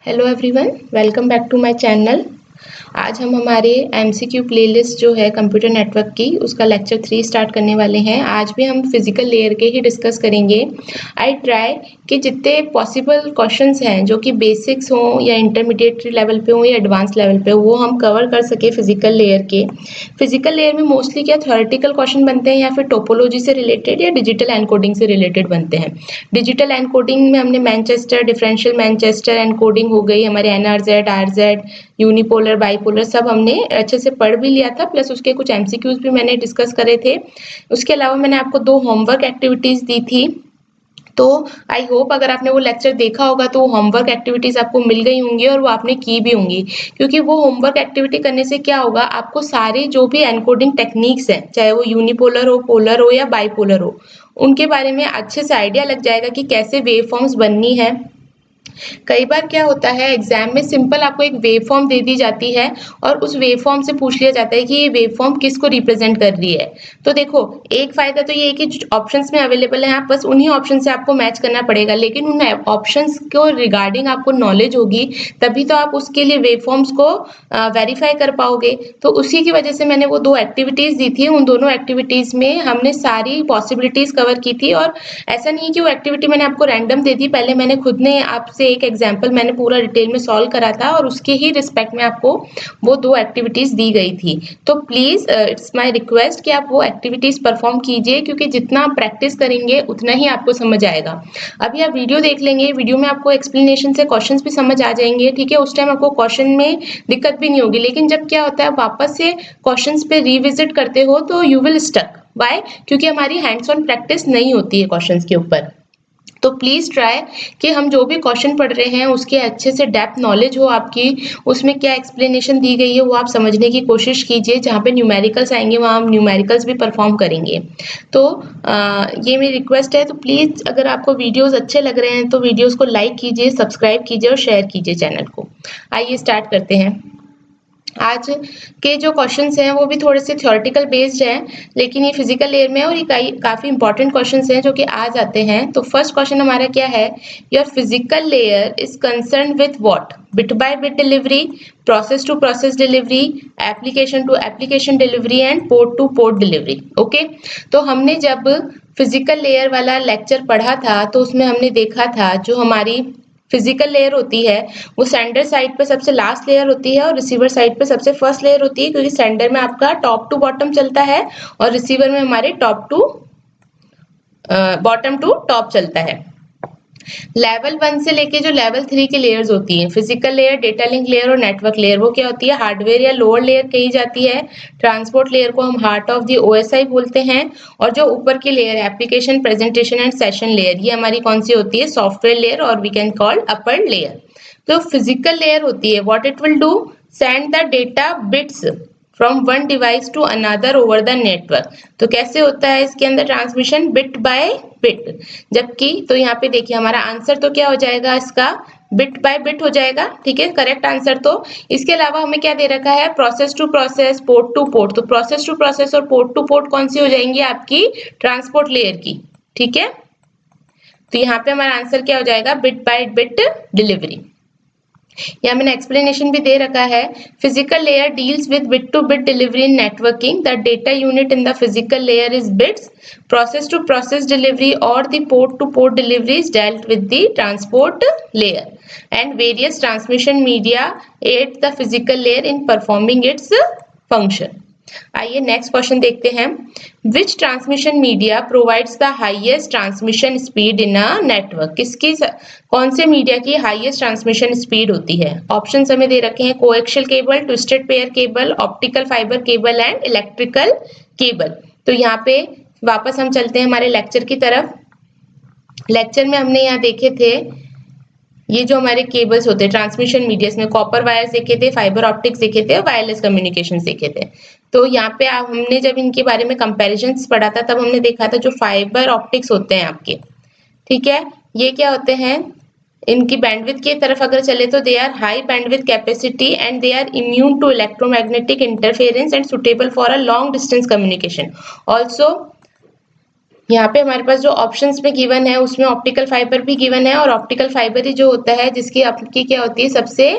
Hello everyone, welcome back to my channel. आज हम हमारे एमसीक्यू प्लेलिस्ट जो है कंप्यूटर नेटवर्क की उसका लेक्चर 3 स्टार्ट करने वाले हैं। आज भी हम फिजिकल लेयर के ही डिस्कस करेंगे। आई ट्राई कि जितने पॉसिबल क्वेश्चंस हैं जो कि बेसिक्स हों या इंटरमीडिएट लेवल पे हों या एडवांस लेवल पे वो हम कवर कर सके फिजिकल लेयर के। फिजिकल लेयर में मोस्टली क्या थ्योरेटिकल क्वेश्चन बनते हैं या फिर टोपोलॉजी से रिलेटेड या डिजिटल एनकोडिंग से रिलेटेड बनते हैं। डिजिटल एनकोडिंग में हमने मैनचेस्टर, डिफरेंशियल मैनचेस्टर एनकोडिंग हो गई, हमारे एनआरजेड, आरजेड, यूनिपोलर, बाइपोलर सब हमने अच्छे से पढ़ भी लिया था, प्लस उसके कुछ एमसीक्यूज भी मैंने डिस्कस करे थे। उसके अलावा मैंने आपको 2 होमवर्क एक्टिविटीज दी थी, तो आई होप अगर आपने वो लेक्चर देखा होगा तो होमवर्क एक्टिविटीज आपको मिल गई होंगी और वो आपने की भी होंगी, क्योंकि वो होमवर्क एक्टिविटी करने से क्या होगा, आपको सारे जो भी एनकोडिंग टेक्निक्स हैं, चाहे वो यूनिपोलर हो, पोलर हो या बाइपोलर हो, उनके बारे में अच्छे से आइडिया लग जाएगा कि कैसे वेव फॉर्म्स बननी है। कई बार क्या होता है एग्जाम में सिंपल आपको एक वेव फॉर्म दे दी जाती है और उस वेव फॉर्म से पूछ लिया जाता है कि ये वेव फॉर्म किसको रिप्रेजेंट कर रही है। तो देखो, एक फायदा तो ये है कि ऑप्शंस में अवेलेबल है, आप बस उन्हीं ऑप्शन से आपको मैच करना पड़ेगा, लेकिन उन ऑप्शंस को रिगार्डिंग आपको नॉलेज होगी तभी तो आप उसके लिए वेव फॉर्म्स को वेरीफाई कर पाओगे। तो उसी की वजह से मैंने वो 2 एक्टिविटीज दी थी। उन दोनों एक्टिविटीज में हमने सारी पॉसिबिलिटीज कवर की थी और ऐसा नहीं है कि वो एक्टिविटी मैंने आपको रैंडम दे दी, पहले मैंने खुद ने आपसे एक एग्जाम्पल मैंने पूरा डिटेल में सॉल्व करा था और उसके ही रिस्पेक्ट में आपको वो 2 एक्टिविटीज दी गई थी। तो प्लीज इट्स माय रिक्वेस्ट कि आप वो एक्टिविटीज परफॉर्म कीजिए, क्योंकि जितना आप प्रैक्टिस करेंगे उतना ही आपको समझ आएगा। अभी आप वीडियो देख लेंगे, वीडियो में आपको एक्सप्लेनेशन से क्वेश्चंस भी समझ आ जाएंगे, ठीक है। उस टाइम आपको क्वेश्चन में दिक्कत भी नहीं होगी, लेकिन जब क्या होता है वापस से क्वेश्चंस पे रिविजिट करते हो तो यू विल स्टक। वाई? क्योंकि हमारी हैंड्स ऑन प्रैक्टिस नहीं होती है क्वेश्चंस के ऊपर। तो प्लीज ट्राई कि हम जो भी क्वेश्चन पढ़ रहे हैं उसके अच्छे से डेप्थ नॉलेज हो आपकी, उसमें क्या एक्सप्लेनेशन दी गई है वो आप समझने की कोशिश कीजिए। जहाँ पे न्यूमेरिकल्स आएंगे वहाँ हम न्यूमेरिकल्स भी परफॉर्म करेंगे। तो ये मेरी रिक्वेस्ट है। तो प्लीज अगर आपको वीडियोस अच्छे लग रहे हैं तो वीडियोस को लाइक कीजिए, सब्सक्राइब कीजिए और शेयर कीजिए चैनल को। आइए स्टार्ट करते हैं। आज के जो क्वेश्चंस हैं वो भी थोड़े से थ्योरेटिकल बेस्ड हैं, लेकिन ये फिजिकल लेयर में और ये काफी इंपॉर्टेंट क्वेश्चंस हैं जो कि आ जाते हैं। तो फर्स्ट क्वेश्चन हमारा क्या है, your physical layer is concern with what? Bit by bit delivery, process to process delivery, application to application delivery and port to port delivery. Okay, तो हमने जब फिजिकल लेयर वाला लेक्चर पढ़ा था तो उसमें हमने देखा था जो हमारी फिजिकल लेयर होती है वो सेंडर साइड पे सबसे लास्ट लेयर होती है और रिसीवर साइड पे सबसे फर्स्ट लेयर होती है, क्योंकि सेंडर में आपका टॉप टू बॉटम चलता है और रिसीवर में हमारे top to bottom to top चलता है। लेवल 1 से लेके जो लेवल 3 की लेयर्स होती हैं, physical layer, data link layer और नेटवर्क लेयर, वो क्या होती है? हार्डवेयर या लोअर लेयर कही जाती है। ट्रांसपोर्ट लेयर को हम हार्ट ऑफ द ओएसआई बोलते हैं। और जो ऊपर की लेयर है, application, presentation and session layer, ये हमारी कौन सी होती है? सॉफ्टवेयर लेयर, और we can call upper layer. तो फिजिकल लेयर होती है, what it will do? Send the data bits from one device to another over the network. तो कैसे होता है इसके अंदर ट्रांसमिशन? Bit by bit. जबकि तो यहाँ पे देखिए हमारा आंसर तो क्या हो जाएगा इसका? बिट बाय बिट हो जाएगा, ठीक है, करेक्ट आंसर। तो इसके अलावा हमें क्या दे रखा है? Process to process, port to port. तो प्रोसेस टू प्रोसेस और पोर्ट टू पोर्ट कौन सी हो जाएंगी? आपकी ट्रांसपोर्ट लेयर की, ठीक है। तो यहाँ पे हमारा आंसर क्या हो जाएगा? Bit by bit delivery. यहाँ मैंने एक्सप्लेनेशन भी दे रखा है। Physical layer deals with bit two bit delivery in networking. The data unit in the physical layer is bits. Process to process delivery or the port to port delivery is dealt with the transport layer, and various transmission media aid the physical layer in performing its function. आइए next question देखते हैं। Which transmission media provides the highest transmission speed in a network? कौन से media की highest transmission speed होती है? Options हमें दे रखे हैं, coaxial cable, twisted pair cable, optical fibre cable and electrical cable. तो यहाँ पे वापस हम चलते हैं हमारे लेक्चर की तरफ। लेक्चर में हमने यहाँ देखे थे ये जो हमारे केबल्स होते हैं ट्रांसमिशन मीडिया में, कॉपर वायर्स देखे थे, फाइबर ऑप्टिक्स देखे थे, वायरलेस कम्युनिकेशन देखे थे। तो यहाँ पे हमने जब इनके बारे में कंपैरिजंस पढ़ा था तब हमने देखा था जो फाइबर ऑप्टिक्स होते हैं आपके, ठीक है, ये क्या होते हैं? इनकी बैंडविड्थ की तरफ अगर चले तो they are high bandwidth capacity and they are immune to electromagnetic interference and suitable for a long distance communication. Also यहाँ पे हमारे पास जो ऑप्शंस में गिवन है उसमें ऑप्टिकल फाइबर भी गिवन है, और ऑप्टिकल फाइबर ही जो होता है जिसकी आपकी क्या होती है, सबसे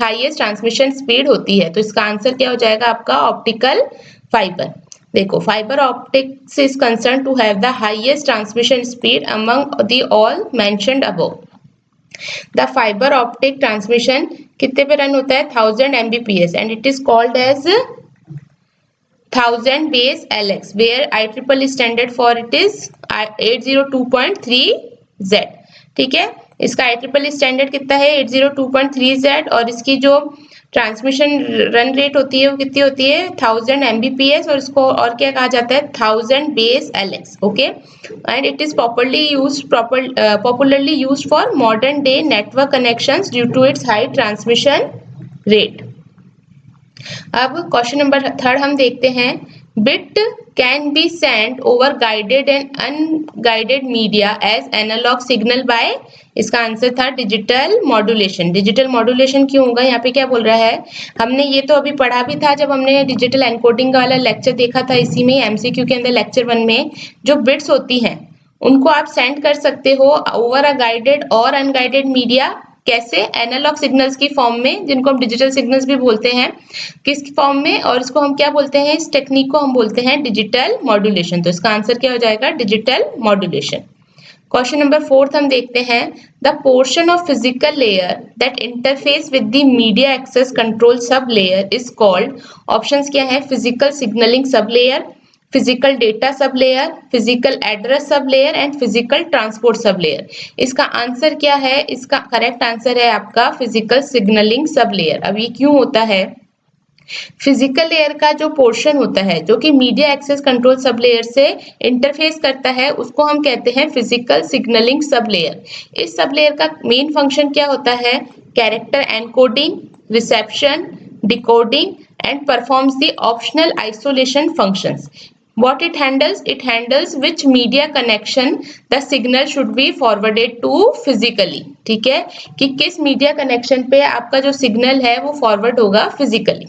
हाईएस्ट ट्रांसमिशन स्पीड होती है। तो इसका आंसर क्या हो जाएगा आपका ऑप्टिकल फाइबर। देखो, fibre optics is concern to have the highest transmission speed among the all mentioned above. The fibre optic transmission कितने पे रन होता है, 1000 Mbps, and it is called as 1000 base LX, where IEEE standard for it is 802.3Z। ठीक है, इसका IEEE standard कितना है, 802.3Z, और इसकी जो ट्रांसमिशन रन रेट होती है वो कितनी होती है, 1000 Mbps, और इसको और क्या कहा जाता है, 1000 base LX। Okay, and it is popularly used for modern day network connections due to its high transmission rate. अब क्वेश्चन नंबर 3 हम देखते हैं। Bit can be sent over guided and unguided media as analogue signal by, इसका answer था digital modulation. Digital modulation क्यों होगा, यहाँ पे क्या बोल रहा है, हमने ये तो अभी पढ़ा भी था जब हमने डिजिटल एनकोडिंग वाला लेक्चर देखा था, इसी में एमसीक्यू के अंदर लेक्चर 1 में जो बिट्स होती हैं उनको आप सेंड कर सकते हो ओवर अ गाइडेड और अनगाइडेड मीडिया। कैसे, एनालॉग सिग्नल्स की फॉर्म में, जिनको हम डिजिटल सिग्नल्स भी बोलते हैं, किस फॉर्म में, और इसको हम क्या बोलते हैं, इस टेक्निक को हम बोलते हैं डिजिटल मॉड्यूलेशन। तो इसका आंसर क्या हो जाएगा, डिजिटल मॉड्यूलेशन। क्वेश्चन नंबर 4 हम देखते हैं। The portion of physical layer that interface with the media access control sub layer is called, options क्या है, physical signalling sub layer, physical data sub layer, physical address sub layer, and physical transport sub layer. इसका answer क्या है, इसका correct answer है आपका physical signalling sub layer. अब ये क्यों होता है, फिजिकल लेयर का जो पोर्शन होता है जो कि media access control sub layer से इंटरफेस करता है उसको हम कहते हैं फिजिकल सिग्नलिंग सब लेयर। इस सब लेयर का मेन फंक्शन क्या होता है, character encoding, reception, decoding, and performs the optional isolation functions. What it handles which media connection the signal should be forwarded to physically। ठीक है, कि किस media connection पे आपका जो सिग्नल है वो फॉरवर्ड होगा फिजिकली।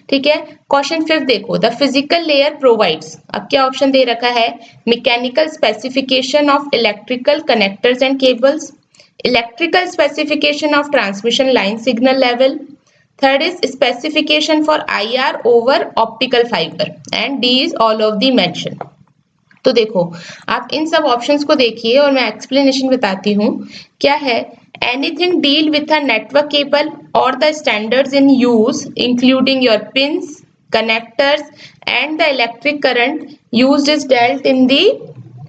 ठीक है, क्वेश्चन 5 देखो, द फिजिकल लेयर प्रोवाइड्स, अब क्या ऑप्शन दे रखा है, mechanical specification of electrical connectors and cables, electrical specification of transmission line signal level, third is specification for IR over optical fibre, and D is all of the mention. तो देखो, आप इन सब options को देखिए और मैं एक्सप्लेनेशन बताती हूँ। क्या है, anything deal with a network cable or the standards in use including your pins, connectors and the electric current used is dealt in the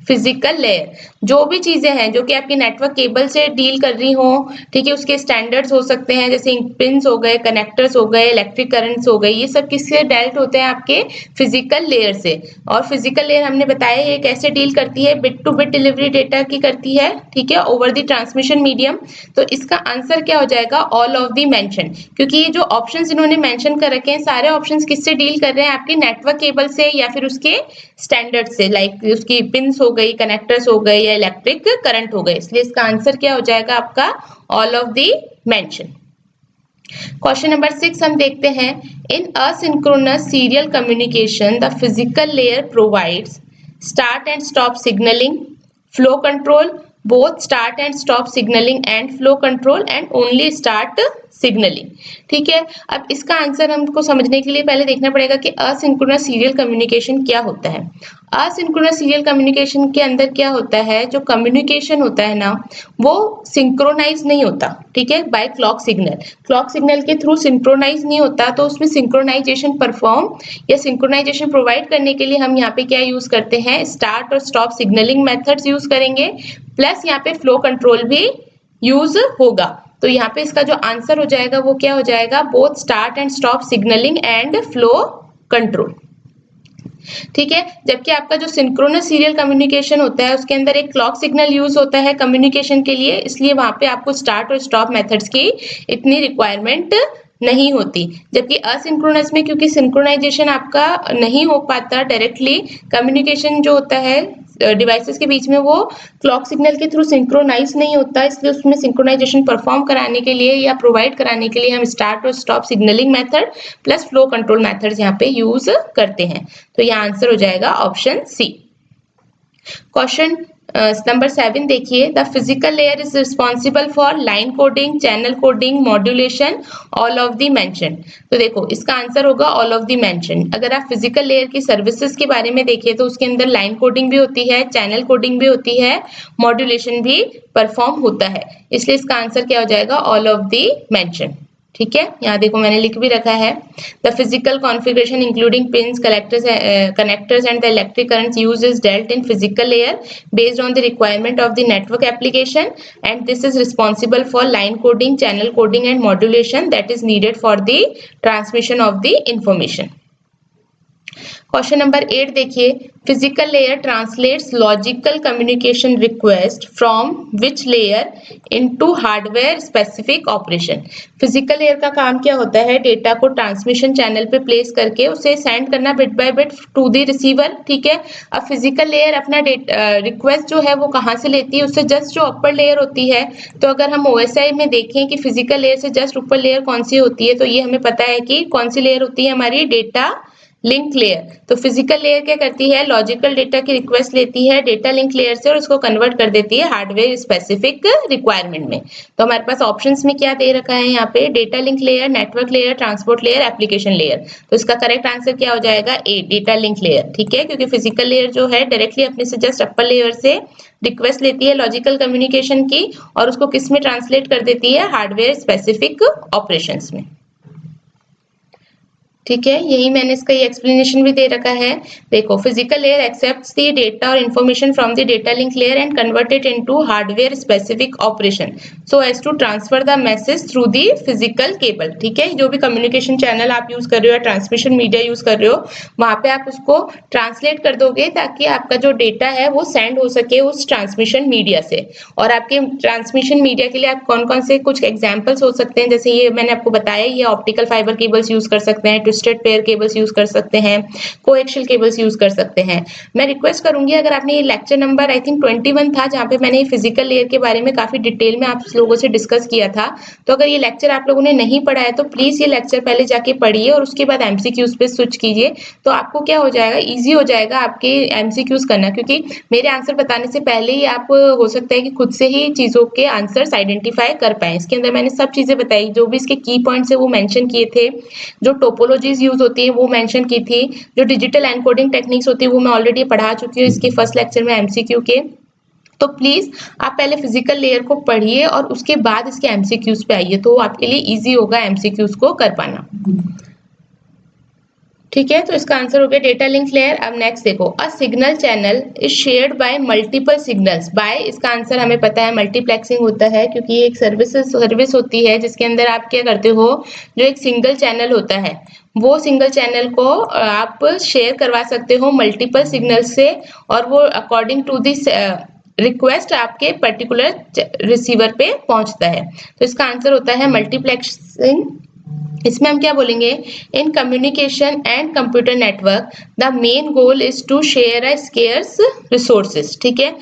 physical layer. जो भी चीजें हैं जो कि आपकी नेटवर्क केबल से डील कर रही हो, ठीक है, उसके स्टैंडर्ड्स हो सकते हैं, जैसे पिंस हो गए, कनेक्टर्स हो गए, इलेक्ट्रिक करंट्स हो गए, ये सब किससे डेल्ट होते हैं, आपके फिजिकल लेयर से। और फिजिकल लेयर हमने बताया ये कैसे डील करती है, bit two bit delivery data की करती है, ठीक है, ओवर द ट्रांसमिशन मीडियम। तो इसका आंसर क्या हो जाएगा, ऑल ऑफ द मेंशन, क्योंकि ये जो ऑप्शंस इन्होंने मेंशन कर रखे हैं सारे ऑप्शंस किससे डील कर रहे हैं, आपकी नेटवर्क केबल से या फिर उसके स्टैंडर्ड से, लाइक उसकी पिंस हो गई, कनेक्टर्स हो गए, या इलेक्ट्रिक करंट हो गए। इसलिए इसका आंसर क्या हो जाएगा आपका all of the mention. Question number 6 हम देखते हैं। In asynchronous serial communication the physical layer provides start and stop signalling, flow control, both start and stop signalling and flow control, and only start signalling. ठीक है, अब इसका answer हमको समझने के लिए पहले देखना पड़ेगा कि असिंक्रोनस सीरियल कम्युनिकेशन क्या होता है। असिंक्रोनस सीरियल कम्युनिकेशन के अंदर क्या होता है, जो कम्युनिकेशन होता है ना वो सिंक्रोनाइज नहीं होता, ठीक है, by clock signal. Clock signal के थ्रू सिंक्रोनाइज नहीं होता, तो उसमें सिंक्रोनाइजेशन परफॉर्म या सिंक्रोनाइजेशन प्रोवाइड करने के लिए हम यहाँ पे क्या यूज करते हैं, स्टार्ट और स्टॉप सिग्नलिंग मेथड्स यूज करेंगे, प्लस यहाँ पे फ्लो कंट्रोल भी यूज होगा। तो यहाँ पे इसका जो आंसर हो जाएगा वो क्या हो जाएगा, both start and stop signalling and flow control. ठीक है, जबकि आपका जो सिंक्रोनस सीरियल कम्युनिकेशन होता है उसके अंदर एक क्लॉक सिग्नल यूज होता है कम्युनिकेशन के लिए, इसलिए वहां पे आपको स्टार्ट और स्टॉप मेथड्स की इतनी रिक्वायरमेंट नहीं होती। जबकि असिंक्रोनस में क्योंकि सिंक्रोनाइजेशन आपका नहीं हो पाता डायरेक्टली, कम्युनिकेशन जो होता है डिवाइसेस के बीच में वो क्लॉक सिग्नल के थ्रू सिंक्रोनाइज नहीं होता, इसलिए उसमें सिंक्रोनाइजेशन परफॉर्म कराने के लिए या प्रोवाइड कराने के लिए हम स्टार्ट और stop signalling method plus flow control methods यहाँ पे यूज करते हैं। तो यहाँ आंसर हो जाएगा ऑप्शन सी। क्वेश्चन नंबर 7 देखिए, the physical layer is responsible for line coding, channel coding, modulation, all of the mention. तो देखो इसका आंसर होगा ऑल ऑफ द मेंशन। अगर आप फिजिकल लेयर की सर्विसेज के बारे में देखिए तो उसके अंदर लाइन कोडिंग भी होती है, चैनल कोडिंग भी होती है, मॉड्यूलेशन भी परफॉर्म होता है, इसलिए इसका आंसर क्या हो जाएगा, ऑल ऑफ द मेंशन। ठीक है, यहाँ देखो मैंने लिख भी रखा है, the physical configuration including pins, connectors and the electric currents used is dealt in physical layer based on the requirement of the network application, and this is responsible for line coding, channel coding and modulation that is needed for the transmission of the information. Question number 8 देखिए, physical layer translates logical communication request from which layer into hardware specific operation. Physical layer का काम क्या होता है, data को transmission channel पे place करके उसे सेंड करना bit by bit to the receiver. ठीक है, अब फिजिकल लेयर अपना रिक्वेस्ट जो है वो कहाँ से लेती है, उससे जस्ट जो अपर लेयर होती है। तो अगर हम OSI में देखें कि फिजिकल लेयर से जस्ट ऊपर लेयर कौन सी होती है, तो ये हमें पता है कि कौन सी लेयर होती है, हमारी डेटा लिंक लेयर। तो फिजिकल लेयर क्या करती है, लॉजिकल डेटा की रिक्वेस्ट लेती है डेटा लिंक लेयर से और उसको कन्वर्ट कर देती है हार्डवेयर स्पेसिफिक रिक्वायरमेंट में। तो हमारे पास ऑप्शंस में क्या दे रखा है यहाँ पे, data link layer, network layer, transport layer, application layer. तो इसका करेक्ट आंसर क्या हो जाएगा, ए, डेटा लिंक लेयर। ठीक है, क्योंकि फिजिकल लेयर जो है डायरेक्टली अपने से जस्ट अपर लेयर से रिक्वेस्ट लेती है लॉजिकल कम्युनिकेशन की और उसको किस में ट्रांसलेट कर देती है, हार्डवेयर स्पेसिफिक ऑपरेशंस में। ठीक है, यही मैंने इसका ये एक्सप्लेनेशन भी दे रखा है। देखो, physical layer accepts the data और information from the data link layer and convert it into hardware specific operation so as to transfer the message through the physical cable. ठीक है, जो भी कम्युनिकेशन चैनल आप यूज कर रहे हो या ट्रांसमिशन मीडिया यूज कर रहे हो, वहां पे आप उसको ट्रांसलेट कर दोगे ताकि आपका जो डेटा है वो सेंड हो सके उस ट्रांसमिशन मीडिया से। और आपके ट्रांसमिशन मीडिया के लिए आप कौन कौन से कुछ एग्जाम्पल्स हो सकते हैं, जैसे ये मैंने आपको बताया, ये ऑप्टिकल फाइबर केबल्स यूज कर सकते हैं, ट्विस्टेड पेयर केबल्स यूज कर सकते हैं, कोएक्सियल केबल्स यूज कर सकते हैं। मैं रिक्वेस्ट करूंगी, अगर आपने ये लेक्चर नंबर आई थिंक 21 था जहां पे मैंने फिजिकल लेयर के बारे में काफी डिटेल में आप लोगों से डिस्कस किया था, तो अगर ये लेक्चर आप लोगों ने नहीं पढ़ा है तो प्लीज ये लेक्चर पहले जाके पढ़िए और उसके बाद एमसीक्यूज पे स्विच कीजिए। तो आपको क्या हो जाएगा, इजी हो जाएगा आपके एमसीक्यूज करना, क्योंकि मेरे आंसर बताने से पहले ही आप हो सकता है कि खुद से ही चीजों के आंसर्स आइडेंटिफाई कर पाए। इसके अंदर मैंने सब चीजें बताई, जो भी इसके की पॉइंट्स है वो मेंशन किए थे, जो टोपोलॉजीज यूज होती है वो मेंशन की थी, जो डिजिटल एनकोडिंग टेक्निक्स होती है वो मैं ऑलरेडी पढ़ा चुकी हूँ इसके फर्स्ट लेक्चर में एमसीक्यू के। तो प्लीज आप पहले फिजिकल लेयर को पढ़िए और उसके बाद इसके एमसीक्यूज पे आइए, तो आपके लिए इजी होगा एमसीक्यूज को कर पाना। ठीक है, तो इसका आंसर हो गया डेटा लिंक लेयर। अब नेक्स्ट देखो, a signal channel is shared by multiple signals by, इसका आंसर हमें पता है मल्टीप्लेक्सिंग होता है, क्योंकि ये एक सर्विस होती है जिसके अंदर आप क्या करते हो, जो एक सिंगल चैनल होता है वो सिंगल चैनल को आप शेयर करवा सकते हो मल्टीपल सिग्नल से, और वो अकॉर्डिंग टू दिस रिक्वेस्ट आपके पर्टिकुलर रिसीवर पे पहुंचता है। तो इसका आंसर होता है मल्टीप्लेक्सिंग। इसमें हम क्या बोलेंगे, in communication and computer network the main goal is to share a scarce resources. ठीक है,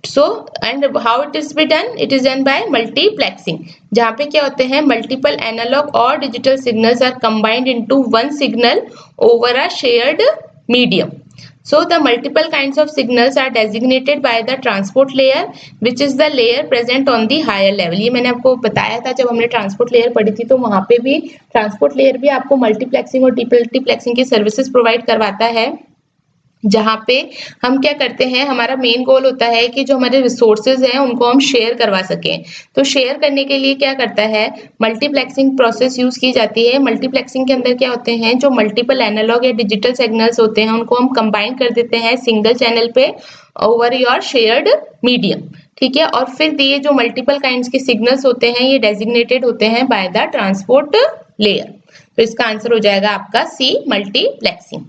so and how it is be done, it is done by multiplexing, जहाँ पे क्या होते हैं, मल्टीपल एनालॉग और digital signals are combined into one signal over a shared medium. So the multiple kinds of signals are designated by the transport layer, which is the layer present on the higher level। ये मैंने आपको बताया था जब हमने transport layer पढ़ी थी, तो वहां पे भी ट्रांसपोर्ट लेयर भी आपको मल्टीप्लेक्सिंग और डीमल्टीप्लेक्सिंग की सर्विसेज प्रोवाइड करवाता है, जहाँ पे हम क्या करते हैं, हमारा मेन गोल होता है कि जो हमारे रिसोर्सेज हैं उनको हम शेयर करवा सकें। तो शेयर करने के लिए क्या करता है, मल्टीप्लेक्सिंग प्रोसेस यूज की जाती है। मल्टीप्लेक्सिंग के अंदर क्या होते हैं, जो मल्टीपल एनालॉग या डिजिटल सिग्नल्स होते हैं उनको हम कंबाइन कर देते हैं सिंगल चैनल पे ओवर योर शेयर्ड मीडियम। ठीक है, और फिर ये जो मल्टीपल काइंड्स के सिग्नल्स होते हैं ये डेजिग्नेटेड होते हैं बाय द ट्रांसपोर्ट लेयर। तो इसका आंसर हो जाएगा आपका सी, मल्टीप्लेक्सिंग।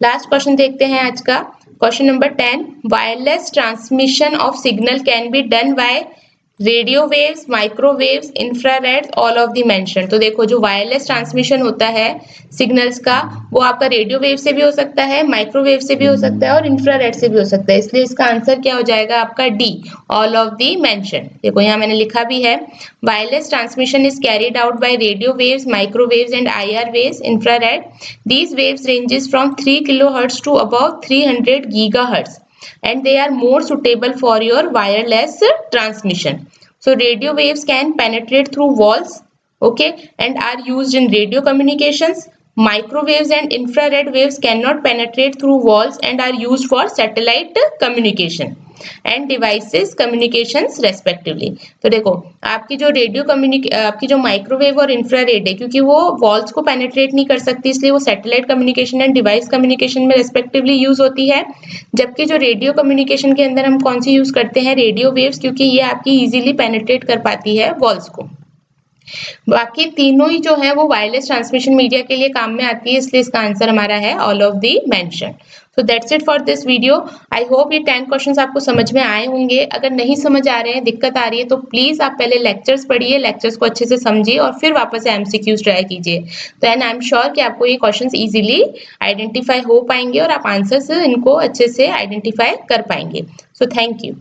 लास्ट क्वेश्चन देखते हैं आज का, question number 10, wireless transmission of signal can be done by radio waves, microwaves, infrared, all of the mention. तो देखो, जो वायरलेस ट्रांसमिशन होता है सिग्नल्स का वो आपका रेडियो वेव से भी हो सकता है, माइक्रोवेव से भी हो सकता है और इंफ्रारेड से भी हो सकता है, इसलिए इसका आंसर क्या हो जाएगा आपका D, all of the mention. देखो यहाँ मैंने लिखा भी है, wireless transmission is carried out by radio waves, microwaves and IR waves, infrared. These waves ranges from 3 kHz to above 300 GHz and they are more suitable for your wireless transmission. So radio waves can penetrate through walls, okay, and are used in radio communications. Microwaves and infrared waves cannot penetrate through walls and are used for satellite communication end devices communications respectively. तो देखो आपकी जो आपकी जो microwave और infrared है, क्योंकि वो वॉल्स को पेनिट्रेट नहीं कर सकती, इसलिए वो satellite communication and device communication में रेस्पेक्टिवली यूज होती है। जबकि जो रेडियो कम्युनिकेशन के अंदर हम कौन सी यूज करते हैं, रेडियो वेव्स, क्योंकि ये आपकी इजीली पेनिट्रेट कर पाती है वॉल्स को। बाकी तीनों ही जो है वो वायरलेस ट्रांसमिशन मीडिया के लिए काम में आती है, इसलिए इसका आंसर हमारा है all of the mention. So that's it for this video. I hope ये 10 क्वेश्चंस आपको समझ में आए होंगे। अगर नहीं समझ आ रहे हैं, दिक्कत आ रही है, तो प्लीज आप पहले लेक्चर्स पढ़िए, लेक्चर्स को अच्छे से समझिए और फिर वापस से एमसीक्यूज ट्राई कीजिए। तो एंड आई एम श्योर कि आपको ये क्वेश्चंस इजीली आइडेंटिफाई हो पाएंगे और आप आंसर्स इनको अच्छे से आइडेंटिफाई कर पाएंगे। So thank you.